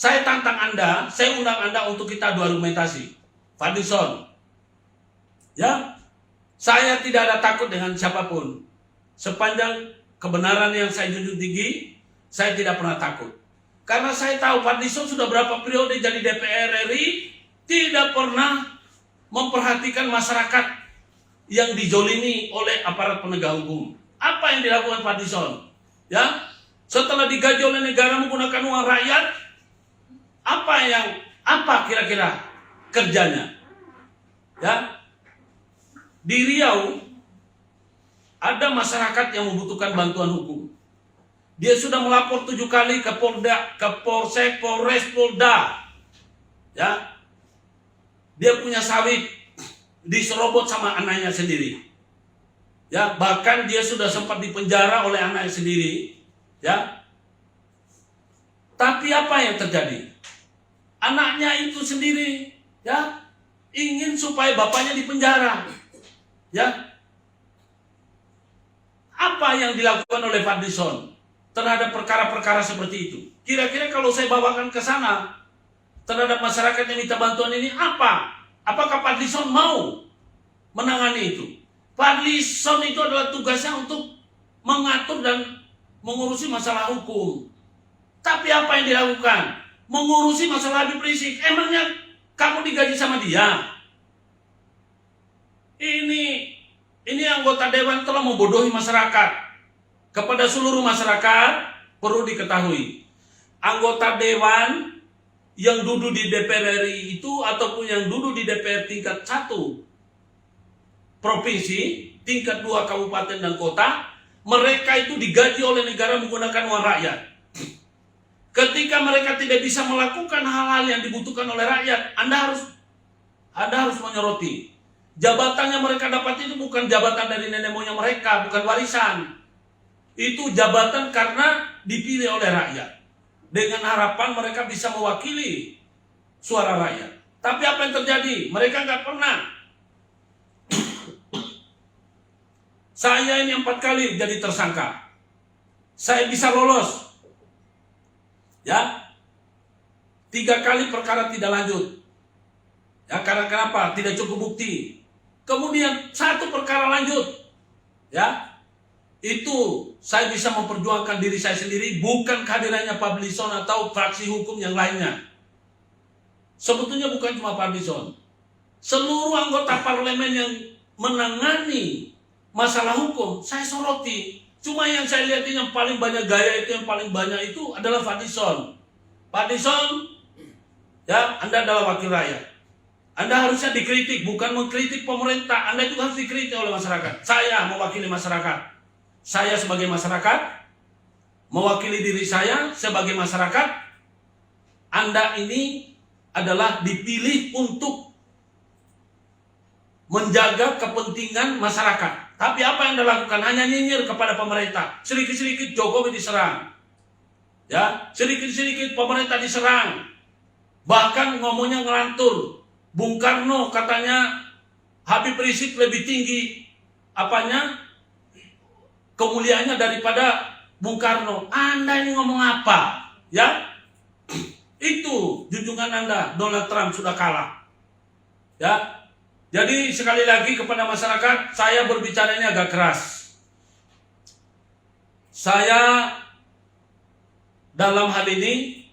Saya tantang Anda, saya undang Anda untuk kita adu argumentasi. Fadlizon, ya, saya tidak ada takut dengan siapapun. Sepanjang kebenaran yang saya junjung tinggi, saya tidak pernah takut. Karena saya tahu Fadlizon sudah berapa periode jadi DPR RI, tidak pernah memperhatikan masyarakat yang dijolimi oleh aparat penegak hukum. Apa yang dilakukan Fadlizon? Ya, setelah digaji oleh negara menggunakan uang rakyat, apa kira-kira kerjanya? Ya, di Riau ada masyarakat yang membutuhkan bantuan hukum. Dia sudah melapor 7 kali ke Polda, ke Polsek, Polres, Polda. Ya, dia punya sawit diserobot sama anaknya sendiri. Ya, bahkan dia sudah sempat dipenjara oleh anaknya sendiri. Ya, tapi apa yang terjadi? Anaknya itu sendiri, ya, ingin supaya bapaknya dipenjara. Ya, apa yang dilakukan oleh Fadlizon terhadap perkara-perkara seperti itu? Kira-kira kalau saya bawakan ke sana terhadap masyarakat yang minta bantuan ini, apakah Fadlizon mau menangani itu? Fadlizon itu adalah tugasnya untuk mengatur dan mengurusi masalah hukum. Tapi apa yang dilakukan? Mengurusi masalah Habib Rizik. Emangnya kamu digaji sama dia? Ini anggota dewan telah membodohi masyarakat. Kepada seluruh masyarakat perlu diketahui, anggota dewan yang duduk di DPR RI itu ataupun yang duduk di DPR tingkat 1 provinsi, tingkat 2 kabupaten dan kota, mereka itu digaji oleh negara menggunakan uang rakyat. Ketika mereka tidak bisa melakukan hal-hal yang dibutuhkan oleh rakyat, Anda harus menyoroti. Jabatan yang mereka dapat itu bukan jabatan dari nenek moyang mereka, bukan warisan. Itu jabatan karena dipilih oleh rakyat. Dengan harapan mereka bisa mewakili suara rakyat. Tapi apa yang terjadi? Mereka nggak pernah. Saya ini 4 kali jadi tersangka. Saya bisa lolos. Ya, 3 kali perkara tidak lanjut. Ya, karena kenapa? Tidak cukup bukti. Kemudian 1 perkara lanjut. Ya, itu saya bisa memperjuangkan diri saya sendiri, bukan kehadirannya Fadlizon atau fraksi hukum yang lainnya. Sebetulnya bukan cuma Fadlizon. Seluruh anggota parlemen yang menangani masalah hukum, saya soroti. Cuma yang saya lihat yang paling banyak gaya itu, yang paling banyak itu adalah Fadlizon. Fadlizon, ya, Anda adalah wakil rakyat. Anda harusnya dikritik, bukan mengkritik pemerintah. Anda juga harus dikritik oleh masyarakat. Saya mewakili masyarakat. Saya sebagai masyarakat, mewakili diri saya sebagai masyarakat. Anda ini adalah dipilih untuk menjaga kepentingan masyarakat. Tapi apa yang dilakukan? Hanya nyinyir kepada pemerintah. Sedikit-sedikit Jokowi diserang. Ya, sedikit-sedikit pemerintah diserang. Bahkan ngomongnya ngelantur. Bung Karno katanya Habib Rizik lebih tinggi kemuliaannya daripada Bung Karno. Anda ini ngomong apa? Ya, itu junjungan Anda, Donald Trump sudah kalah. Ya, jadi sekali lagi kepada masyarakat, saya berbicara ini agak keras. Saya dalam hal ini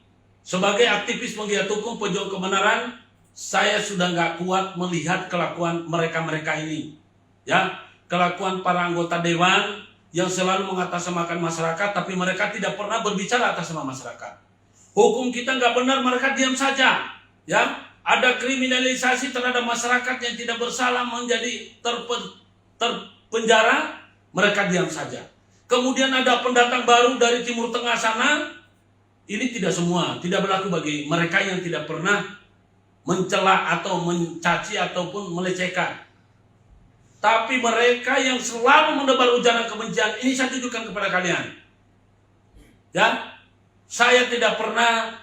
sebagai aktivis penggiat hukum pejuang kebenaran, saya sudah nggak kuat melihat kelakuan mereka ini. Ya, kelakuan para anggota dewan yang selalu mengatasnamakan masyarakat, tapi mereka tidak pernah berbicara atas nama masyarakat. Hukum kita nggak benar, mereka diam saja. Ya, ada kriminalisasi terhadap masyarakat yang tidak bersalah menjadi terpenjara, mereka diam saja. Kemudian ada pendatang baru dari Timur Tengah sana, ini tidak semua, tidak berlaku bagi mereka yang tidak pernah mencela atau mencaci ataupun melecehkan. Tapi mereka yang selalu menebar ujaran kebencian, ini saya tunjukkan kepada kalian. Ya, saya tidak pernah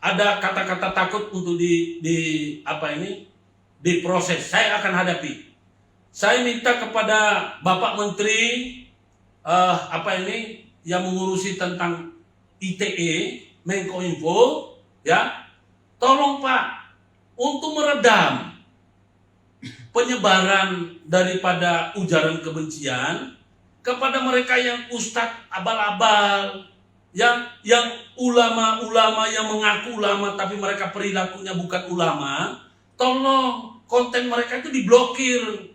ada kata-kata takut untuk diproses. Saya akan hadapi. Saya minta kepada Bapak Menteri yang mengurusi tentang ITE, Menkominfo, Ya, tolong Pak, untuk meredam penyebaran daripada ujaran kebencian kepada mereka yang ustadz abal-abal, yang ulama-ulama yang mengaku ulama tapi mereka perilakunya bukan ulama, tolong konten mereka itu diblokir.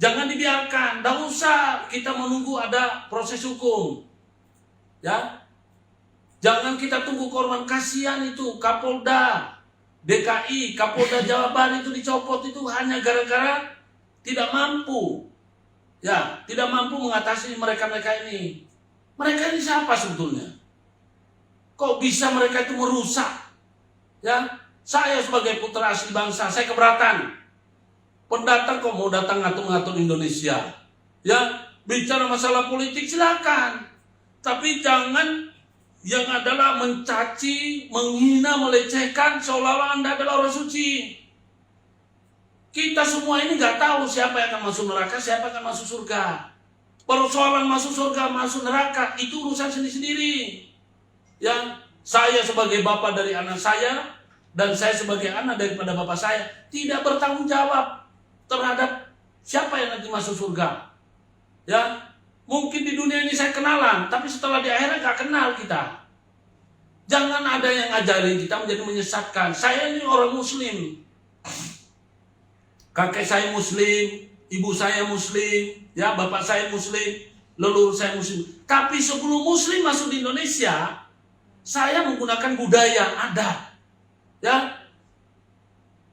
Jangan dibiarkan, tidak usah kita menunggu ada proses hukum. Ya, jangan kita tunggu korban, kasihan itu Kapolda DKI, Kapolda Jawa Barat itu dicopot itu hanya gara-gara tidak mampu. Ya, tidak mampu mengatasi mereka-mereka ini. Mereka ini siapa sebetulnya? Kok bisa mereka itu merusak? Ya, saya sebagai putra asli bangsa, saya keberatan. Pendatang kok mau datang ngatur-ngatur Indonesia. Ya, bicara masalah politik silakan. Tapi jangan yang adalah mencaci, menghina, melecehkan seolah-olah Anda adalah orang suci. Kita semua ini nggak tahu siapa yang akan masuk neraka, siapa yang akan masuk surga. Persoalan masuk surga, masuk neraka itu urusan sendiri-sendiri. Ya, saya sebagai bapak dari anak saya dan saya sebagai anak daripada bapak saya tidak bertanggung jawab terhadap siapa yang nanti masuk surga. Ya, mungkin di dunia ini saya kenalan, tapi setelah di akhirat nggak kenal kita. Jangan ada yang ngajarin kita menjadi menyesatkan. Saya ini orang Muslim. Kakek saya Muslim, ibu saya Muslim, ya bapak saya Muslim, leluhur saya Muslim. Tapi sebelum Muslim masuk di Indonesia, saya menggunakan budaya adat. Ya,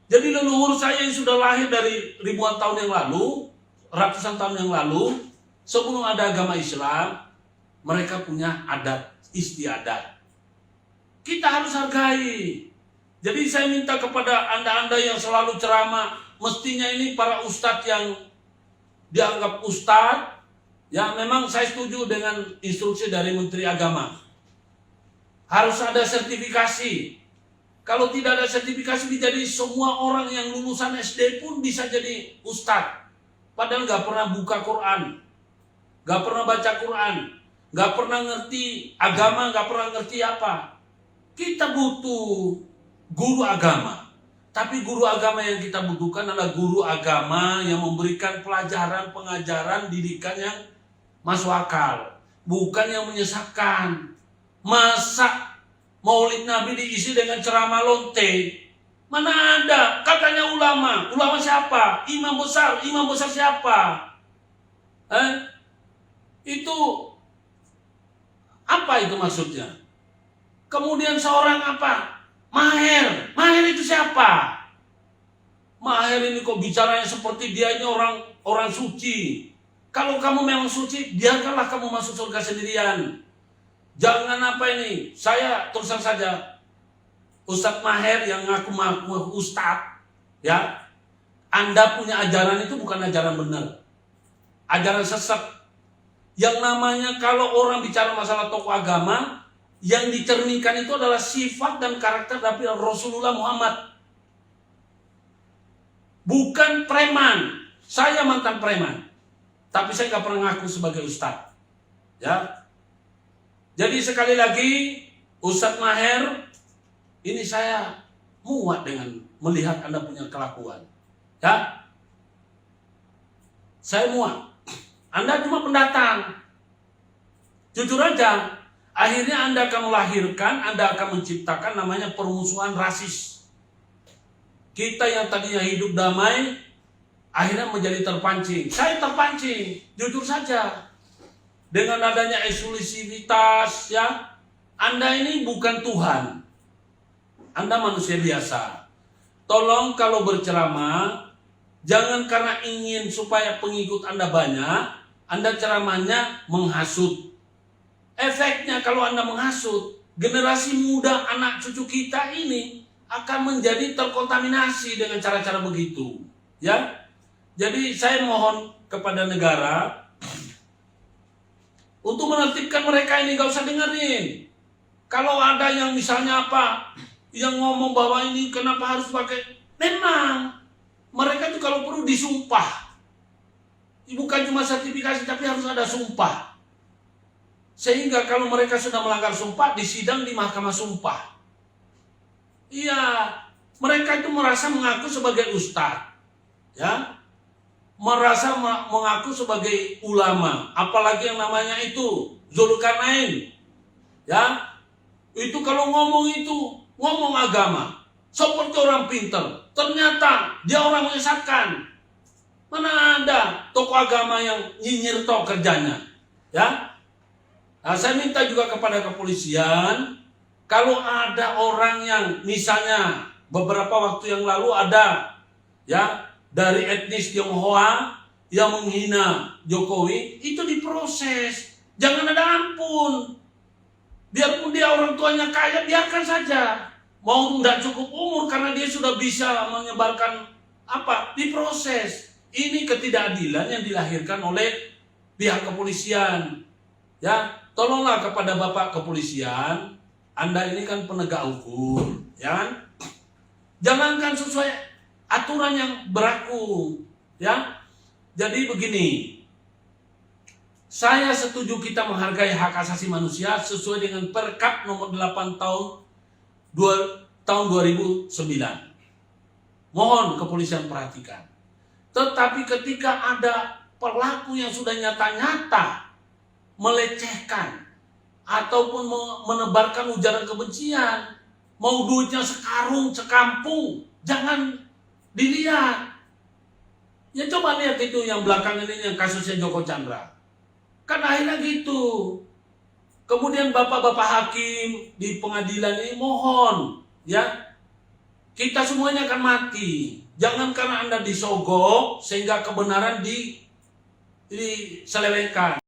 jadi leluhur saya yang sudah lahir dari ribuan tahun yang lalu, ratusan tahun yang lalu, sebelum ada agama Islam, mereka punya adat istiadat. Kita harus hargai. Jadi saya minta kepada anda-anda yang selalu ceramah, mestinya ini para ustadz yang dianggap ustadz, ya memang saya setuju dengan instruksi dari Menteri Agama. Harus ada sertifikasi. Kalau tidak ada sertifikasi, jadi semua orang yang lulusan SD pun bisa jadi ustadz. Padahal nggak pernah buka Quran, nggak pernah baca Quran, nggak pernah ngerti agama, nggak pernah ngerti apa. Kita butuh guru agama, tapi guru agama yang kita butuhkan adalah guru agama yang memberikan pelajaran, pengajaran, didikan yang masuk akal, bukan yang menyesatkan. Masa Maulid Nabi diisi dengan ceramah lonte? Mana ada? Katanya ulama. Ulama siapa? Imam besar. Imam besar siapa? Itu apa itu maksudnya? Kemudian seorang apa? Maher. Maher itu siapa? Maher ini kok bicaranya seperti dia ini orang suci. Kalau kamu memang suci, biarkanlah kamu masuk surga sendirian. Jangan apa ini? Saya teruskan saja. Ustadz Maher yang ngaku-ngaku ustadz, ya, Anda punya ajaran itu bukan ajaran benar, ajaran sesat. Yang namanya kalau orang bicara masalah tokoh agama, yang dicerminkan itu adalah sifat dan karakter dari Rasulullah Muhammad, bukan preman. Saya mantan preman, tapi saya nggak pernah ngaku sebagai ustadz, ya. Jadi sekali lagi, Ustadz Maher, ini saya muak dengan melihat Anda punya kelakuan. Ya, saya muak. Anda cuma pendatang. Jujur aja, akhirnya Anda akan melahirkan, Anda akan menciptakan namanya permusuhan rasis. Kita yang tadinya hidup damai, akhirnya menjadi terpancing. Saya terpancing, jujur saja. Dengan adanya eksklusivitas, ya, Anda ini bukan Tuhan. Anda manusia biasa. Tolong kalau berceramah, jangan karena ingin supaya pengikut Anda banyak, Anda ceramahnya menghasut. Efeknya kalau Anda menghasut, generasi muda anak cucu kita ini akan menjadi terkontaminasi dengan cara-cara begitu. Ya, jadi saya mohon kepada negara untuk menertibkan mereka ini, gak usah dengerin. Kalau ada yang misalnya apa, yang ngomong bahwa ini kenapa harus pakai, memang mereka itu kalau perlu disumpah. Bukan cuma sertifikasi, tapi harus ada sumpah. Sehingga kalau mereka sudah melanggar sumpah, disidang di mahkamah sumpah. Iya, mereka itu merasa mengaku sebagai ustadz, ya, merasa mengaku sebagai ulama, apalagi yang namanya itu Zulkarnain, ya, itu kalau ngomong itu ngomong agama, seperti orang pinter, ternyata dia orang menyesatkan. Mana ada tokoh agama yang nyinyir toh kerjanya, ya? Nah, saya minta juga kepada kepolisian, kalau ada orang yang misalnya beberapa waktu yang lalu ada, ya, dari etnis Tionghoa yang menghina Jokowi, itu diproses, jangan ada ampun. Biarpun dia orang tuanya kaya, biarkan saja. Mau tidak cukup umur karena dia sudah bisa menyebarkan apa, diproses. Ini ketidakadilan yang dilahirkan oleh pihak kepolisian. Ya, tolonglah kepada Bapak kepolisian, Anda ini kan penegak hukum, ya kan? Jangankan sesuai aturan yang berlaku, ya. Jadi begini, saya setuju kita menghargai hak asasi manusia sesuai dengan Perkap nomor 8 tahun 2009. Mohon kepolisian perhatikan. Tetapi ketika ada pelaku yang sudah nyata-nyata melecehkan ataupun menebarkan ujaran kebencian, mau duitnya sekarung, sekampung, jangan dilihat. Ya coba lihat itu yang belakangan ini, yang kasusnya Joko Chandra. Kan akhirnya gitu. Kemudian bapak-bapak hakim di pengadilan ini mohon, ya, kita semuanya akan mati. Jangan karena Anda disogok sehingga kebenaran diselewengkan.